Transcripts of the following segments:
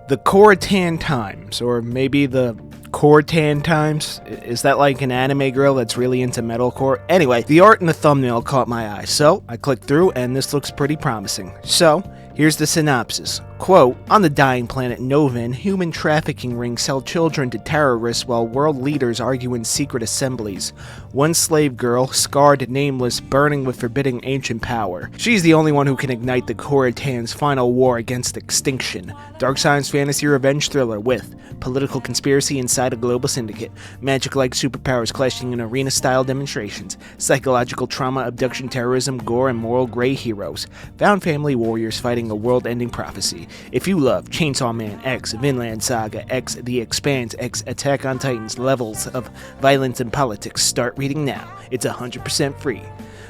The Coretan Times, or maybe the Coretan Times? Is that like an anime girl that's really into metalcore? Anyway, the art in the thumbnail caught my eye, so I clicked through and this looks pretty promising. So, here's the synopsis. Quote, on the dying planet Novin, human trafficking rings sell children to terrorists while world leaders argue in secret assemblies. One slave girl, scarred, nameless, burning with forbidding ancient power. She's the only one who can ignite the Coretan's final war against extinction. Dark science fantasy revenge thriller with political conspiracy inside a global syndicate, magic-like superpowers clashing in arena-style demonstrations, psychological trauma, abduction, terrorism, gore, and moral gray heroes. Found family warriors fighting a world-ending prophecy. If you love Chainsaw Man X, Vinland Saga X, The Expanse X, Attack on Titans levels of violence and politics, start reading now. It's 100% free.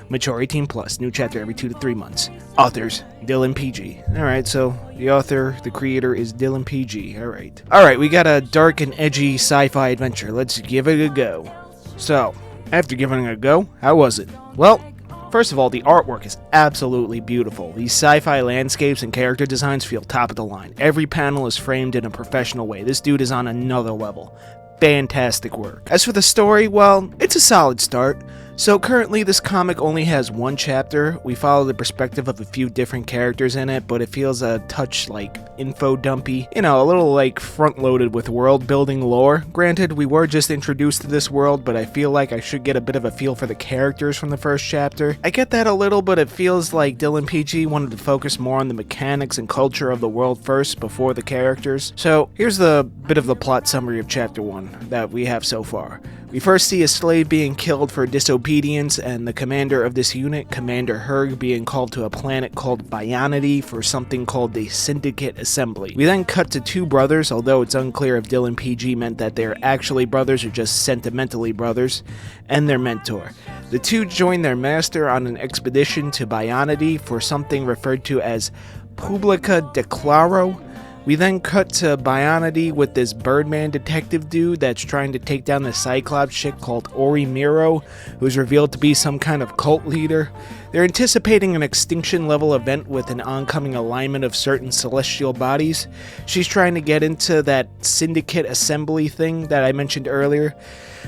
Mature 18 plus, new chapter every 2 to 3 months. Authors, Dylan PG. Alright, so the author, the creator is Dylan PG. Alright, we got a dark and edgy sci-fi adventure. Let's give it a go. So, after giving it a go, how was it? Well, first of all, the artwork is absolutely beautiful. These sci-fi landscapes and character designs feel top of the line. Every panel is framed in a professional way. This dude is on another level. Fantastic work. As for the story, well, it's a solid start. So currently this comic only has one chapter. We follow the perspective of a few different characters in it, but it feels a touch like info dumpy. You know, a little like front-loaded with world building lore. Granted, we were just introduced to this world, but I feel like I should get a bit of a feel for the characters from the first chapter. I get that a little, but it feels like Dylan PG wanted to focus more on the mechanics and culture of the world first before the characters. So here's the bit of the plot summary of chapter 1 that we have so far. We first see a slave being killed for disobedience, and the commander of this unit, Commander Herg, being called to a planet called Bionity for something called the Syndicate Assembly. We then cut to two brothers, although it's unclear if Dylan PG meant that they're actually brothers or just sentimentally brothers, and their mentor. The two join their master on an expedition to Bionity for something referred to as Publica Declaro. We then cut to Bionity with this Birdman detective dude that's trying to take down the Cyclops chick called Ori Miro, who's revealed to be some kind of cult leader. They're anticipating an extinction level event with an oncoming alignment of certain celestial bodies. She's trying to get into that syndicate assembly thing that I mentioned earlier.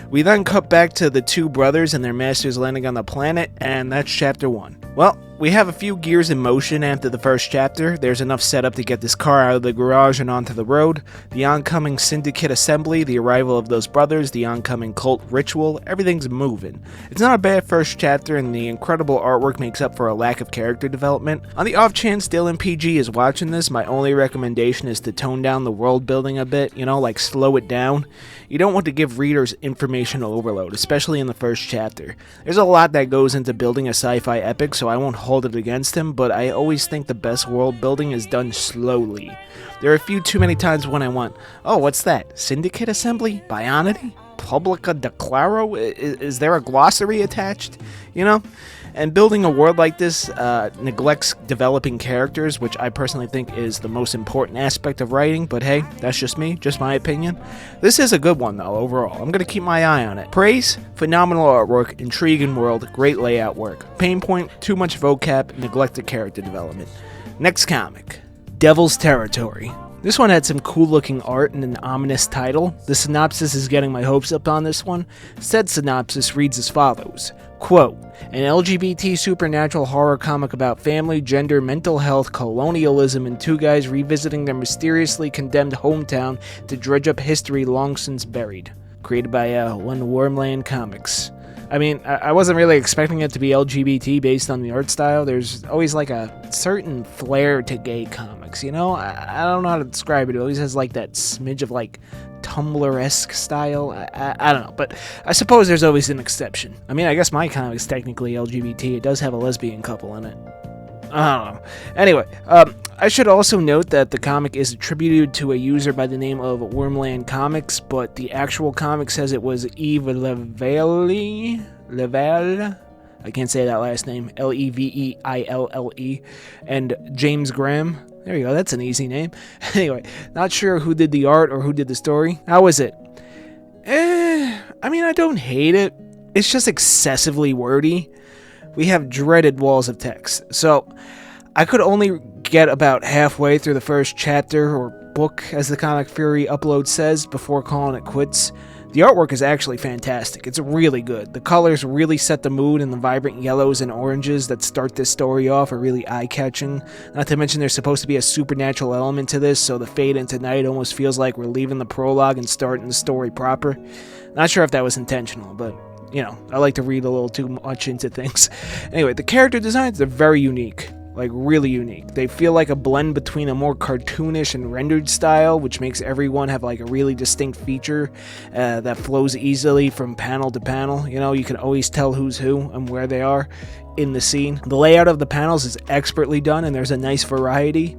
We then cut back to the two brothers and their masters landing on the planet, and that's chapter 1. Well, we have a few gears in motion after the first chapter. There's enough setup to get this car out of the garage and onto the road. The oncoming syndicate assembly, the arrival of those brothers, the oncoming cult ritual, everything's moving. It's not a bad first chapter, and the incredible artwork makes up for a lack of character development. On the off chance Dylan PG is watching this, my only recommendation is to tone down the world building a bit, like slow it down. You don't want to give readers informational overload, especially in the first chapter. There's a lot that goes into building a sci-fi epic, so I won't hold it against him, but I always think the best world building is done slowly. There are a few too many times when I want, oh, what's that? Syndicate Assembly? Bionity? Publica Declaro? Is there a glossary attached? And building a world like this neglects developing characters, which I personally think is the most important aspect of writing, but hey, that's just me, just my opinion. This is a good one though, overall. I'm going to keep my eye on it. Praise, phenomenal artwork, intriguing world, great layout work. Pain point, too much vocab, neglected character development. Next comic, Devil's Territory. This one had some cool looking art and an ominous title. The synopsis is getting my hopes up on this one. Said synopsis reads as follows. Quote, an LGBT supernatural horror comic about family, gender, mental health, colonialism, and two guys revisiting their mysteriously condemned hometown to dredge up history long since buried. Created by One Wormland Comics. I mean, I wasn't really expecting it to be LGBT based on the art style. There's always like a certain flair to gay comics, I don't know how to describe it. It always has like that smidge of like Tumblr-esque style. I don't know, but I suppose there's always an exception. I mean, I guess my comic's technically LGBT. It does have a lesbian couple in it. I don't know. Anyway, I should also note that the comic is attributed to a user by the name of Wormland Comics, but the actual comic says it was Eve Leveille. I can't say that last name. Leveille. And James Graham. There you go, that's an easy name. Anyway, not sure who did the art or who did the story. How is it? I mean, I don't hate it. It's just excessively wordy. We have dreaded walls of text. So, I could only get about halfway through the first chapter, or book, as the ComicFury upload says, before calling it quits. The artwork is actually fantastic. It's really good. The colors really set the mood, and the vibrant yellows and oranges that start this story off are really eye-catching. Not to mention there's supposed to be a supernatural element to this, so the fade into night almost feels like we're leaving the prologue and starting the story proper. Not sure if that was intentional, but, you know, I like to read a little too much into things. Anyway, the character designs are very unique. Like, really unique. They feel like a blend between a more cartoonish and rendered style, which makes everyone have like a really distinct feature that flows easily from panel to panel. You know, you can always tell who's who and where they are in the scene. The layout of the panels is expertly done, and there's a nice variety.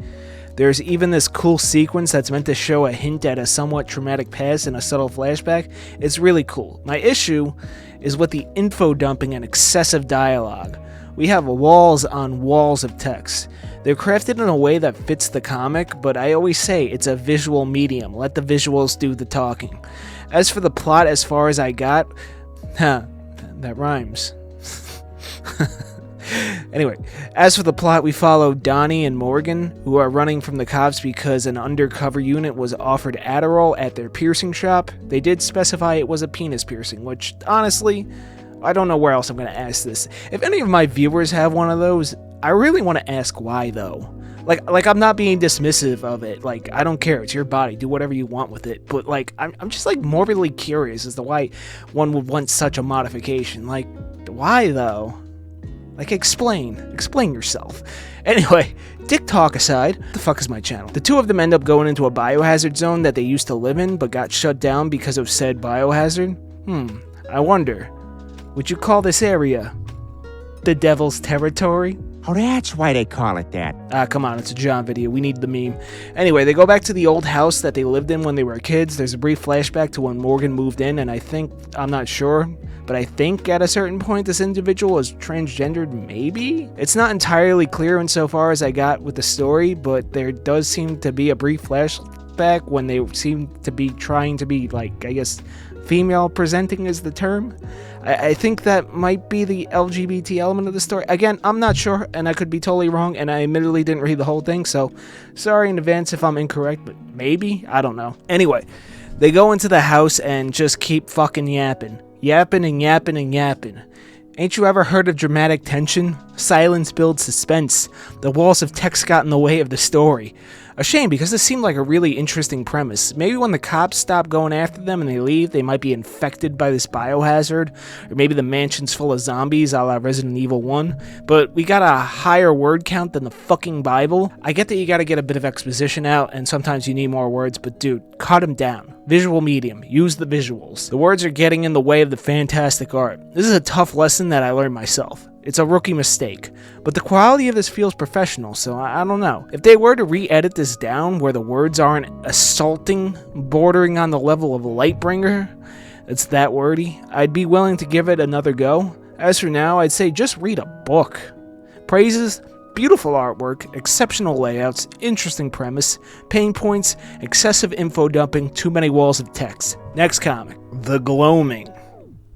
There's even this cool sequence that's meant to show a hint at a somewhat traumatic past and a subtle flashback. It's really cool. My issue is with the info dumping and excessive dialogue. We have walls on walls of text. They're crafted in a way that fits the comic, but I always say it's a visual medium. Let the visuals do the talking. As for the plot, as far as I got, that rhymes. Anyway, as for the plot, we follow Donnie and Morgan, who are running from the cops because an undercover unit was offered Adderall at their piercing shop. They did specify it was a penis piercing, which, honestly, I don't know where else I'm going to ask this. If any of my viewers have one of those, I really want to ask why, though. Like I'm not being dismissive of it. Like, I don't care. It's your body. Do whatever you want with it. But, like, I'm just, like, morbidly curious as to why one would want such a modification. Like, why, though? Like, explain yourself. Anyway, dick talk aside, what the fuck is my channel? The two of them end up going into a biohazard zone that they used to live in, but got shut down because of said biohazard. I wonder, would you call this area the Devil's Territory? Oh, that's why they call it that. Ah, come on, it's a John video. We need the meme. Anyway, they go back to the old house that they lived in when they were kids. There's a brief flashback to when Morgan moved in, and I'm not sure, but I think at a certain point this individual is transgendered, maybe? It's not entirely clear insofar as I got with the story, but there does seem to be a brief flashback when they seem to be trying to be, like, I guess, female presenting is the term. I think that might be the LGBT element of the story. Again, I'm not sure, and I could be totally wrong, and I admittedly didn't read the whole thing, so sorry in advance if I'm incorrect, but maybe? I don't know. Anyway, they go into the house and just keep fucking yapping. Yapping and yapping and yapping. Ain't you ever heard of dramatic tension? Silence builds suspense. The walls of text got in the way of the story. A shame, because this seemed like a really interesting premise. Maybe when the cops stop going after them and they leave, they might be infected by this biohazard, or maybe the mansion's full of zombies a la Resident Evil 1, but we got a higher word count than the fucking Bible. I get that you gotta get a bit of exposition out, and sometimes you need more words, but dude, cut them down. Visual medium. Use the visuals. The words are getting in the way of the fantastic art. This is a tough lesson that I learned myself. It's a rookie mistake, but the quality of this feels professional, so I don't know. If they were to re-edit this down where the words aren't assaulting, bordering on the level of Lightbringer, it's that wordy, I'd be willing to give it another go. As for now, I'd say just read a book. Praises, beautiful artwork, exceptional layouts, interesting premise, pain points, excessive info dumping, too many walls of text. Next comic, The Gloaming.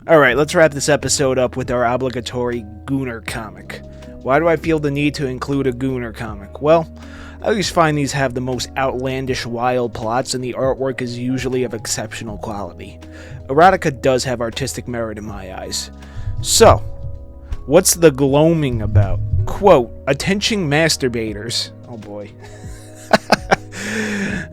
Alright, let's wrap this episode up with our obligatory gooner comic. Why do I feel the need to include a gooner comic? Well, I always find these have the most outlandish, wild plots, and the artwork is usually of exceptional quality. Erotica does have artistic merit in my eyes. So, what's The Gloaming about? Quote, attention masturbators. Oh boy.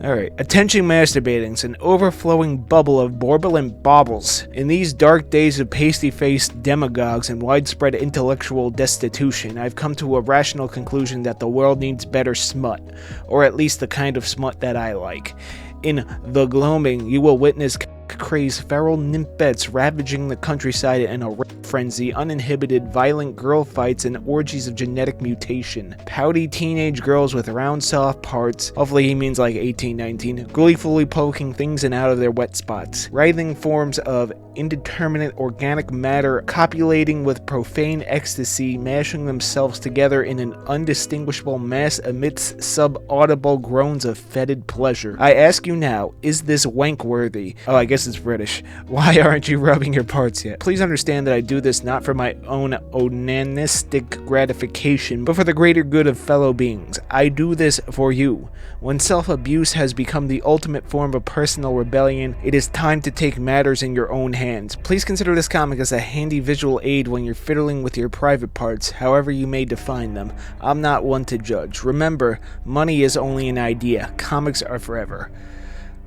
Alright, attention masturbating's an overflowing bubble of borderland baubles. In these dark days of pasty-faced demagogues and widespread intellectual destitution, I've come to a rational conclusion that the world needs better smut, or at least the kind of smut that I like. In The Gloaming, you will witness crazed feral nymphets ravaging the countryside in a rape frenzy, uninhibited, violent girl fights, and orgies of genetic mutation. Pouty teenage girls with round, soft parts, hopefully he means like 18, 19, gleefully poking things in out of their wet spots. Writhing forms of indeterminate organic matter copulating with profane ecstasy, mashing themselves together in an undistinguishable mass amidst sub-audible groans of fetid pleasure. I ask you now, is this wank-worthy? Oh, I guess this is British. Why aren't you rubbing your parts yet? Please understand that I do this not for my own onanistic gratification, but for the greater good of fellow beings. I do this for you. When self-abuse has become the ultimate form of personal rebellion, it is time to take matters in your own hands. Please consider this comic as a handy visual aid when you're fiddling with your private parts, however you may define them. I'm not one to judge. Remember, money is only an idea. Comics are forever.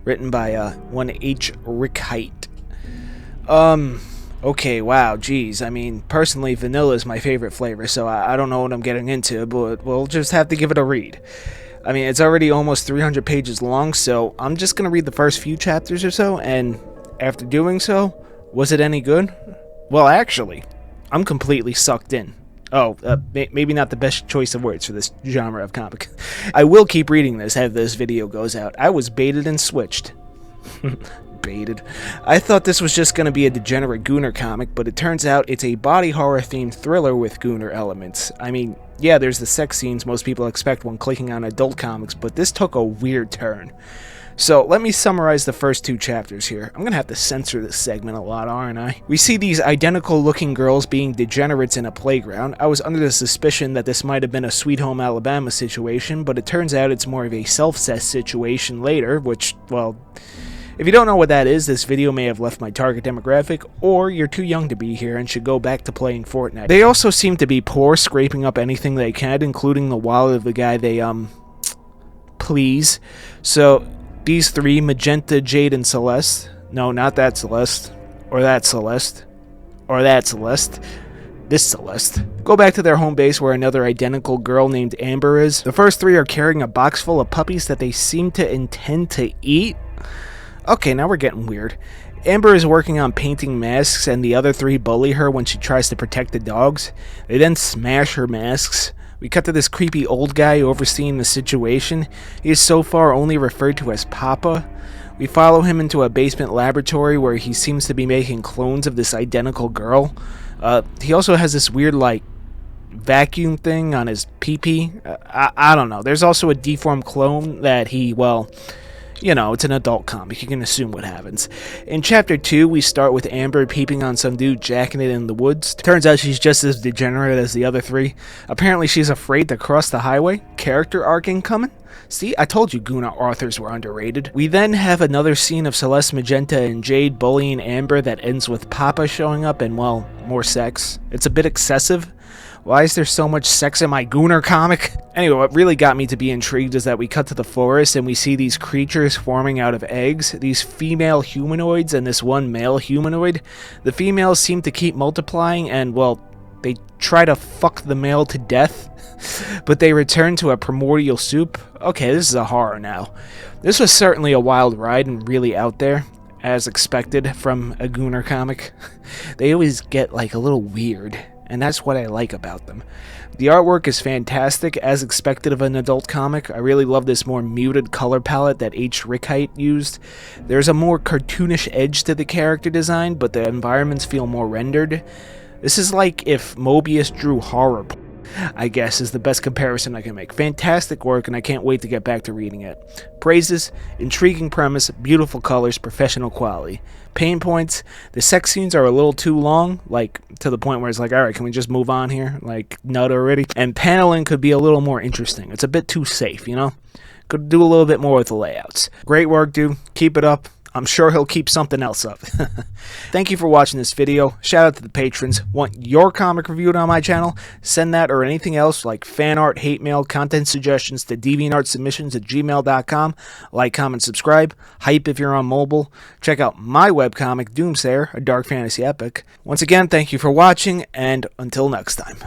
Written by one H. Rickheit. Okay, wow, geez. I mean, personally, vanilla is my favorite flavor, so I don't know what I'm getting into, but we'll just have to give it a read. I mean, it's already almost 300 pages long, so I'm just gonna read the first few chapters or so, and after doing so, was it any good? Well, actually, I'm completely sucked in. Oh, maybe not the best choice of words for this genre of comic. I will keep reading this as this video goes out. I was baited and switched. Baited. I thought this was just going to be a degenerate gooner comic, but it turns out it's a body horror themed thriller with gooner elements. I mean, yeah, there's the sex scenes most people expect when clicking on adult comics, but this took a weird turn. So let me summarize the first two chapters here. I'm gonna have to censor this segment a lot, aren't I? We see these identical looking girls being degenerates in a playground. I was under the suspicion that this might have been a Sweet Home Alabama situation, but it turns out it's more of a self-cest situation later, which, well, if you don't know what that is, this video may have left my target demographic, or you're too young to be here and should go back to playing Fortnite. They also seem to be poor, scraping up anything they can, including the wallet of the guy they, please. So, these three, Magenta, Jade, and Celeste. No, not that Celeste. Or that Celeste. Or that Celeste. This Celeste. Go back to their home base where another identical girl named Amber is. The first three are carrying a box full of puppies that they seem to intend to eat. Okay, now we're getting weird. Amber is working on painting masks, and the other three bully her when she tries to protect the dogs. They then smash her masks. We cut to this creepy old guy overseeing the situation. He is so far only referred to as Papa. We follow him into a basement laboratory where he seems to be making clones of this identical girl. He also has this weird, like, vacuum thing on his pee-pee. I don't know. There's also a deformed clone that he, well, you know, it's an adult comic. You can assume what happens. In Chapter 2, we start with Amber peeping on some dude jacking it in the woods. Turns out she's just as degenerate as the other three. Apparently she's afraid to cross the highway. Character arc incoming? See, I told you Gooner authors were underrated. We then have another scene of Celeste, Magenta, and Jade bullying Amber that ends with Papa showing up and, well, more sex. It's a bit excessive. Why is there so much sex in my gooner comic? Anyway, what really got me to be intrigued is that we cut to the forest and we see these creatures forming out of eggs, these female humanoids and this one male humanoid. The females seem to keep multiplying and, well, they try to fuck the male to death, but they return to a primordial soup. Okay, this is a horror now. This was certainly a wild ride and really out there, as expected from a gooner comic. They always get, like, a little weird, and that's what I like about them. The artwork is fantastic, as expected of an adult comic. I really love this more muted color palette that H. Rickheit used. There's a more cartoonish edge to the character design, but the environments feel more rendered. This is like if Mobius drew horror, I guess, is the best comparison I can make. Fantastic work, and I can't wait to get back to reading it. Praises, intriguing premise, beautiful colors, professional quality. Pain points, the sex scenes are a little too long, like, to the point where it's like, alright, can we just move on here? Like, nut already? And paneling could be a little more interesting. It's a bit too safe, you know? Could do a little bit more with the layouts. Great work, dude. Keep it up. I'm sure he'll keep something else up. Thank you for watching this video. Shout out to the patrons. Want your comic reviewed on my channel? Send that or anything else like fan art, hate mail, content suggestions to deviantartsubmissions@gmail.com. Like, comment, subscribe. Hype if you're on mobile. Check out my webcomic, Doomsayer, a dark fantasy epic. Once again, thank you for watching, and until next time.